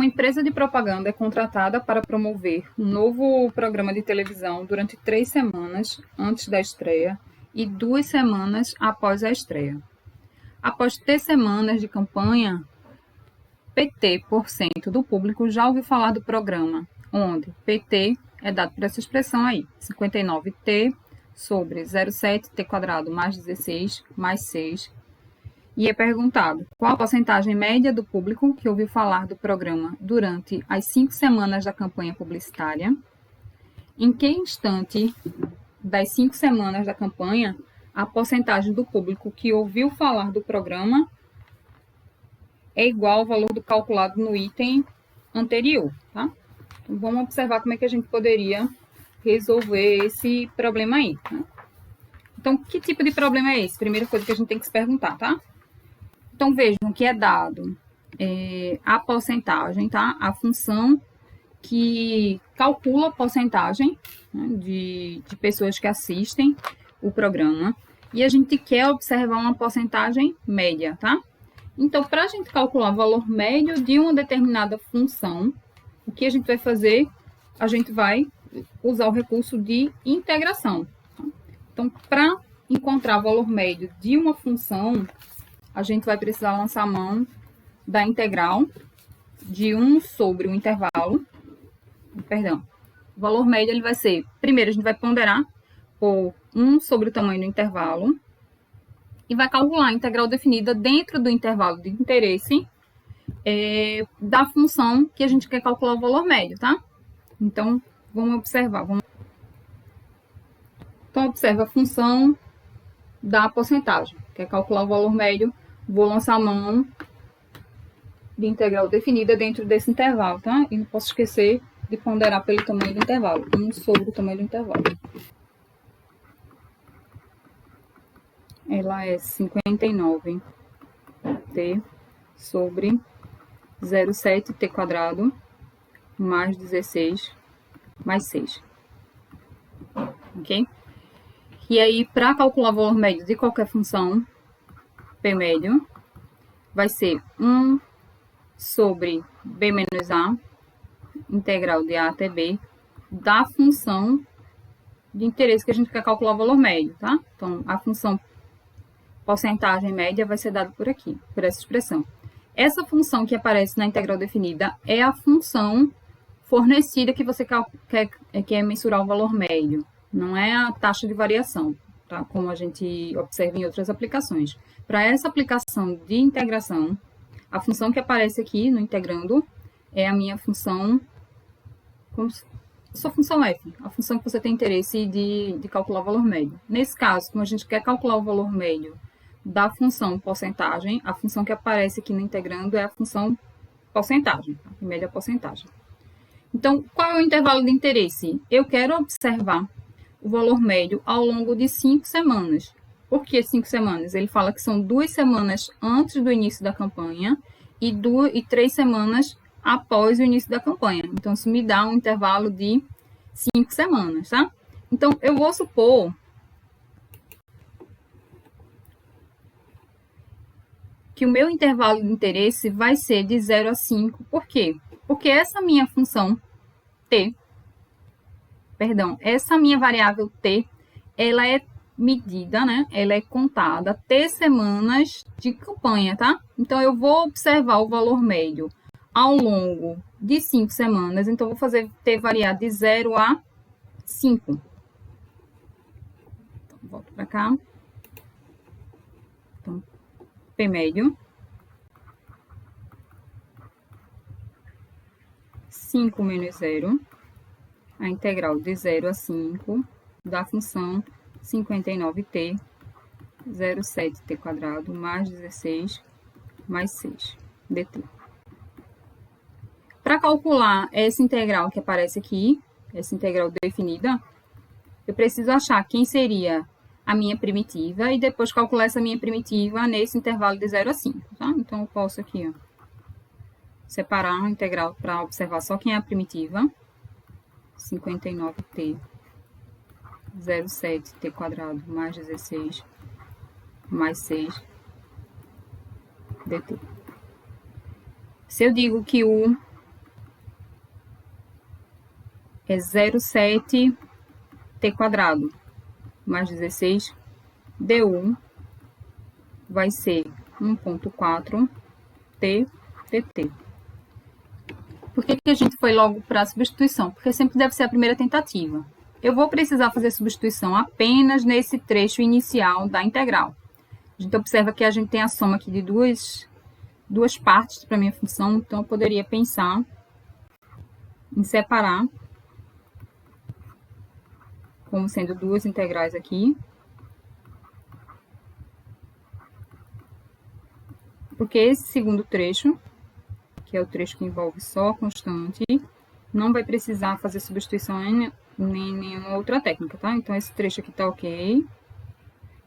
Uma empresa de propaganda é contratada para promover um novo programa de televisão durante 3 semanas antes da estreia e 2 semanas após a estreia. Após 3 semanas de campanha, PT% do público já ouviu falar do programa, onde PT é dado por essa expressão aí, 59T sobre 0,7T² mais 16 mais 6. E é perguntado qual a porcentagem média do público que ouviu falar do programa durante as 5 semanas da campanha publicitária. Em que instante das 5 semanas da campanha a porcentagem do público que ouviu falar do programa é igual ao valor do calculado no item anterior, tá? Então, vamos observar como é que a gente poderia resolver esse problema aí, tá? Então, que tipo de problema é esse? Primeira coisa que a gente tem que se perguntar, tá? Então, vejam que é dado a porcentagem, tá? A função que calcula a porcentagem, né, de pessoas que assistem o programa. E a gente quer observar uma porcentagem média, tá? Então, para a gente calcular o valor médio de uma determinada função, o que a gente vai fazer? A gente vai usar o recurso de integração. Tá? Então, para encontrar o valor médio de uma função, a gente vai precisar lançar a mão da integral de 1 sobre o intervalo. Perdão. O valor médio ele vai ser, primeiro a gente vai ponderar por 1 sobre o tamanho do intervalo e vai calcular a integral definida dentro do intervalo de interesse da função que a gente quer calcular o valor médio, tá? Então, vamos observar. Então, observa a função da porcentagem. Quer calcular o valor médio, vou lançar a mão de integral definida dentro desse intervalo, tá? E não posso esquecer de ponderar pelo tamanho do intervalo. 1 sobre o tamanho do intervalo. Ela é 59T sobre 0,7T² mais 16 mais 6. Ok? E aí, para calcular o valor médio de qualquer função, P médio, vai ser 1 sobre B menos A, integral de A até B, da função de interesse que a gente quer calcular o valor médio, tá? Então, a função porcentagem média vai ser dada por aqui, por essa expressão. Essa função que aparece na integral definida é a função fornecida que você quer mensurar o valor médio, não é a taxa de variação, tá? Como a gente observa em outras aplicações. Para essa aplicação de integração, a função que aparece aqui no integrando é a minha função, sua função f, a função que você tem interesse de calcular o valor médio. Nesse caso, como a gente quer calcular o valor médio da função porcentagem, a função que aparece aqui no integrando é a função porcentagem, a média porcentagem. Então, qual é o intervalo de interesse? Eu quero observar o valor médio ao longo de 5 semanas. Por que 5 semanas? Ele fala que são 2 semanas antes do início da campanha e 3 semanas após o início da campanha. Então, isso me dá um intervalo de 5 semanas, tá? Então, eu vou supor que o meu intervalo de interesse vai ser de 0 a 5. Por quê? Porque essa minha função t, essa minha variável t, ela é medida, né? Ela é contada t semanas de campanha, tá? Então, eu vou observar o valor médio ao longo de 5 semanas. Então, vou fazer t variar de 0 a 5. Então, volto para cá. Então, P médio. 5 menos 0. A integral de 0 a 5 da função 59t, 0,7t² mais 16 mais 6 dt. Para calcular essa integral que aparece aqui, essa integral definida, eu preciso achar quem seria a minha primitiva e depois calcular essa minha primitiva nesse intervalo de 0 a 5, tá? Então, eu posso aqui, ó, separar a integral para observar só quem é a primitiva. 59t, 0,7t² mais 16 mais 6 dt. Se eu digo que o é 0,7 t quadrado mais 16 du vai ser 1,4 t dt. Por que a gente foi logo para a substituição? Porque sempre deve ser a primeira tentativa. Eu vou precisar fazer substituição apenas nesse trecho inicial da integral. A gente observa que a gente tem a soma aqui de duas partes para a minha função, então eu poderia pensar em separar como sendo duas integrais aqui. Porque esse segundo trecho, que é o trecho que envolve só a constante, não vai precisar fazer substituição em nenhuma outra técnica, tá? Então, esse trecho aqui tá ok.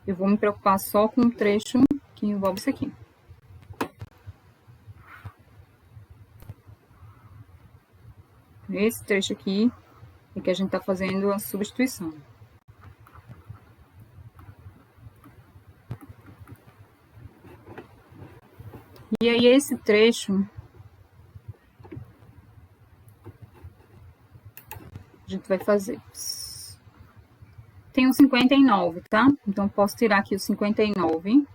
Eu vou me preocupar só com o trecho que envolve isso aqui. Esse trecho aqui é que a gente tá fazendo a substituição. E aí, esse trecho, a gente vai fazer. Tem um 59, tá? Então, posso tirar aqui o 59.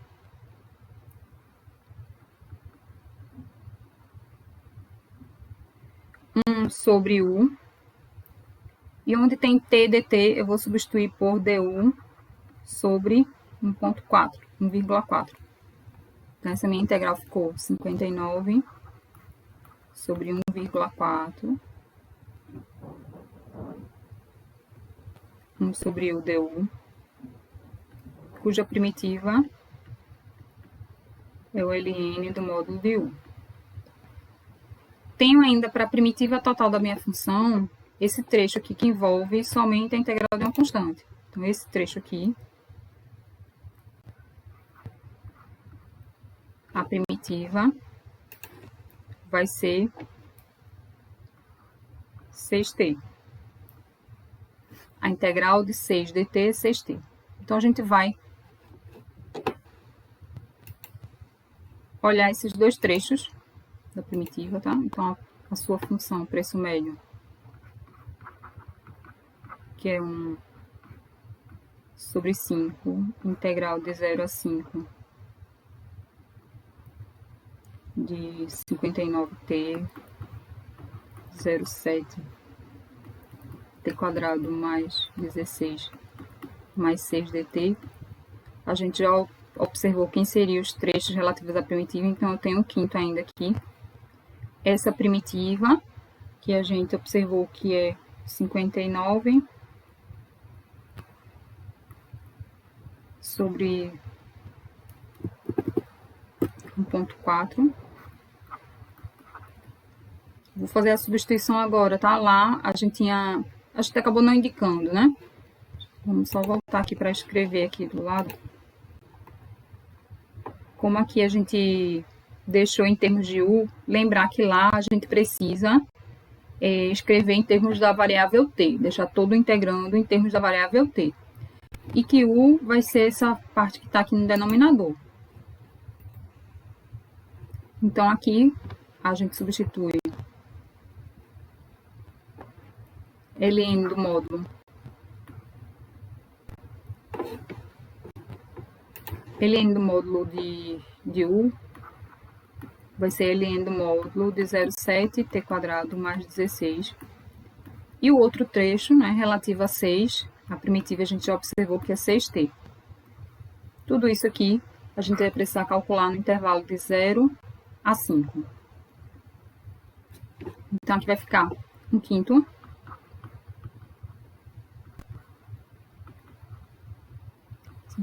Sobre U. E onde tem t dt, eu vou substituir por du sobre 1,4, 1,4. Então, essa minha integral ficou 59 sobre 1,4. 1 sobre u du, cuja primitiva é o ln do módulo de u. Tenho ainda para a primitiva total da minha função, esse trecho aqui que envolve somente a integral de uma constante. Então, esse trecho aqui, a primitiva vai ser 6t. A integral de 6 dt é 6t. Então, a gente vai olhar esses dois trechos da primitiva, tá? Então, a sua função preço médio, que é 1 sobre 5, integral de 0 a 5 de 59t, 0,7 t quadrado mais 16 mais 6 dt. A gente já observou quem seriam os trechos relativos à primitiva, então eu tenho um quinto ainda aqui. Essa primitiva, que a gente observou que é 59 sobre 1,4. Vou fazer a substituição agora, tá? Lá a gente tinha... A gente acabou não indicando, né? Vamos só voltar aqui para escrever aqui do lado. Como aqui a gente deixou em termos de u, lembrar que lá a gente precisa escrever em termos da variável t, deixar todo integrando em termos da variável t. E que u vai ser essa parte que está aqui no denominador. Então, aqui a gente substitui ln do módulo de u vai ser ln do módulo de 0,7 t quadrado mais 16. E o outro trecho, né, relativo a 6, a primitiva a gente já observou que é 6t. Tudo isso aqui a gente vai precisar calcular no intervalo de 0 a 5. Então, aqui vai ficar 1/5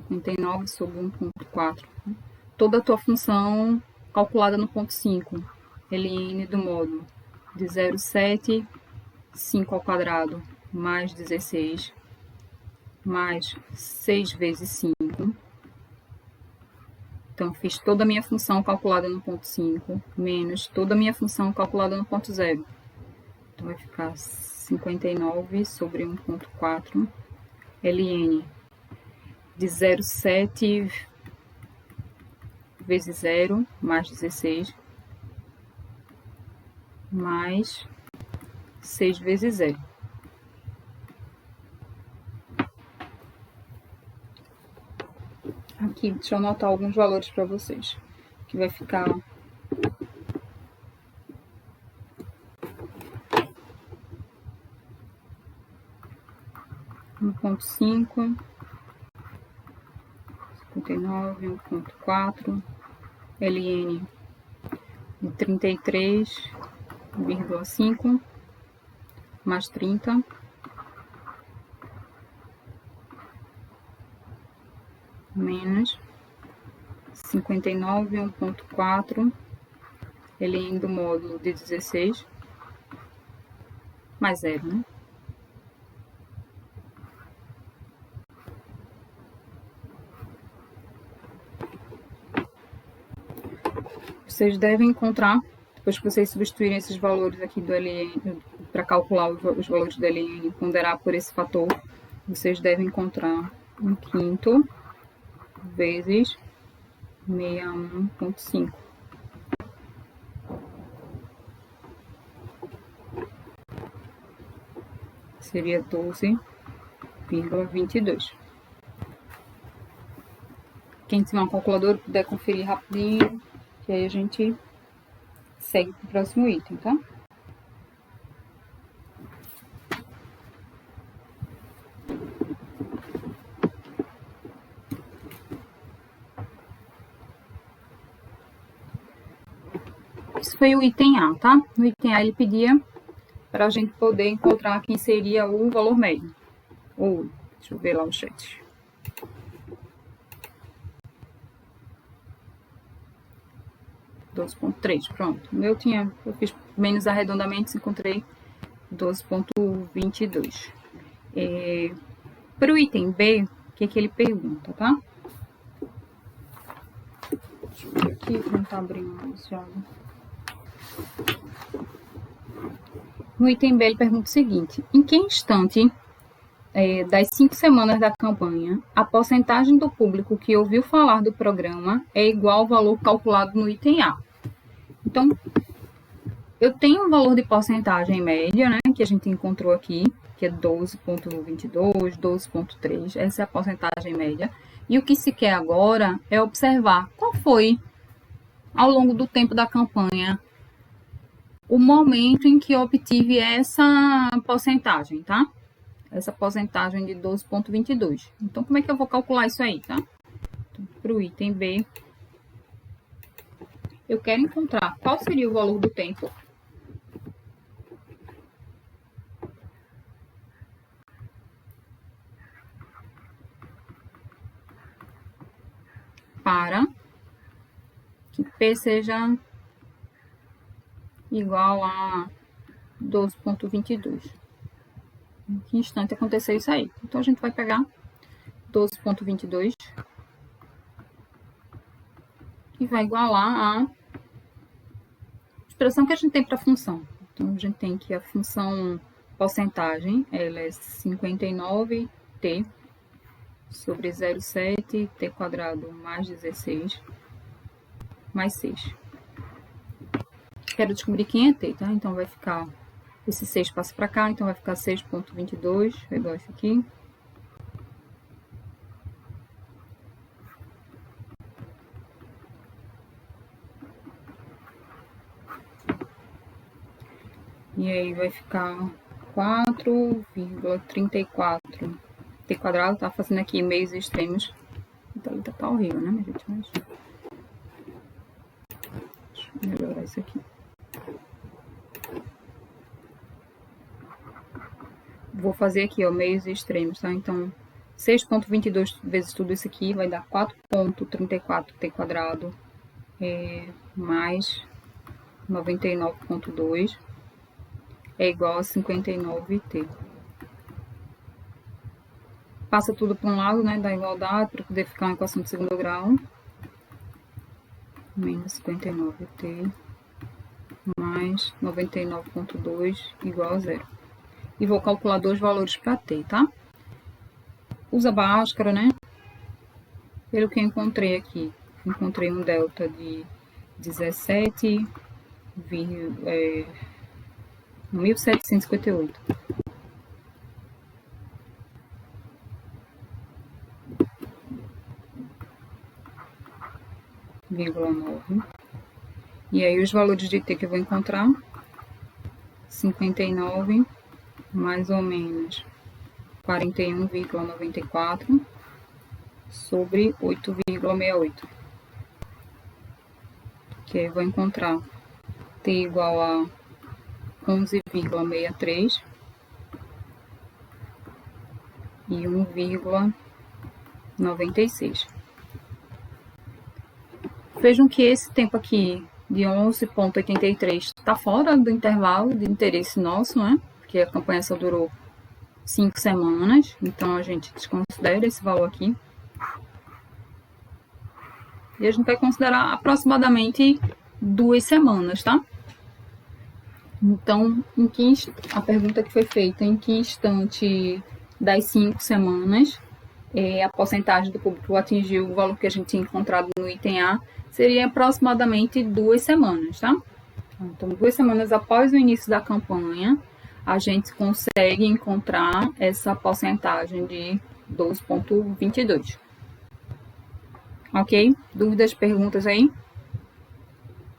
59 sobre 1,4. Toda a tua função calculada no ponto 5. ln do módulo de 0,7, 5 ao quadrado, mais 16, mais 6 vezes 5. Então, fiz toda a minha função calculada no ponto 5, menos toda a minha função calculada no ponto 0. Então, vai ficar 59 sobre 1,4, ln de 0,7 vezes 0, mais 16, mais 6 vezes 0. Aqui, deixa eu anotar alguns valores para vocês. Que vai ficar 1,5, 59, 1,4, ln de 33,5 mais 30 menos 59, 1,4 ln do módulo de 16 mais 0, né? Vocês devem encontrar, depois que vocês substituírem esses valores aqui do ln, para calcular os valores do ln e ponderar por esse fator, vocês devem encontrar 1/5 vezes 61,5. Seria 12,22. Quem tiver uma calculadora puder conferir rapidinho, que aí a gente segue para o próximo item, tá? Isso foi o item A, tá? No item A ele pedia para a gente poder encontrar quem seria o valor médio. Ou, deixa eu ver lá o chat. Pronto. Eu fiz menos arredondamentos, encontrei 12,22. Para o item B, o que ele pergunta, tá? Deixa eu ver aqui, não tá abrindo mais já. No item B, ele pergunta o seguinte: em que instante das 5 semanas da campanha, a porcentagem do público que ouviu falar do programa é igual ao valor calculado no item A? Então, eu tenho um valor de porcentagem média, né, que a gente encontrou aqui, que é 12,22, 12,3, essa é a porcentagem média. E o que se quer agora é observar qual foi, ao longo do tempo da campanha, o momento em que eu obtive essa porcentagem, tá? Essa porcentagem de 12,22. Então, como é que eu vou calcular isso aí, tá? Então, para o item B, eu quero encontrar qual seria o valor do tempo para que P seja igual a 12,22. Em que instante aconteceu isso aí? Então, a gente vai pegar 12,22 e vai igualar a expressão que a gente tem para a função. Então, a gente tem que a função porcentagem, ela é 59t sobre 0,7 t quadrado mais 16 mais 6. Quero descobrir quem é t, tá? Então, vai ficar, esse 6 passa para cá, então vai ficar 6,22, igual esse aqui. E aí vai ficar 4,34 t quadrado, tá fazendo aqui meios extremos. Então, tá horrível, né, minha gente? Mas... deixa eu melhorar isso aqui. Vou fazer aqui, ó, meios extremos, tá? Então, 6,22 vezes tudo isso aqui vai dar 4,34 t quadrado mais 99,2 é igual a 59t. Passa tudo para um lado, né, da igualdade, para poder ficar uma equação de segundo grau. Menos 59t mais 99,2 igual a 0. E vou calcular dois valores para t, tá? Usa Bhaskara, né? Pelo que eu encontrei aqui, encontrei um delta de 17,1758. 12,9. E aí os valores de T que eu vou encontrar, 59 mais ou menos 41,94 sobre 8,68. Que aí eu vou encontrar T igual a 11,63 e 1,96. Vejam que esse tempo aqui de 11,83 está fora do intervalo de interesse nosso, né? Porque a campanha só durou 5 semanas, então a gente desconsidera esse valor aqui. E a gente vai considerar aproximadamente 2 semanas, tá? Então, a pergunta que foi feita, em que instante das 5 semanas a porcentagem do público atingiu o valor que a gente tinha encontrado no item A, seria aproximadamente 2 semanas, tá? Então, 2 semanas após o início da campanha, a gente consegue encontrar essa porcentagem de 12,22. Ok? Dúvidas, perguntas aí?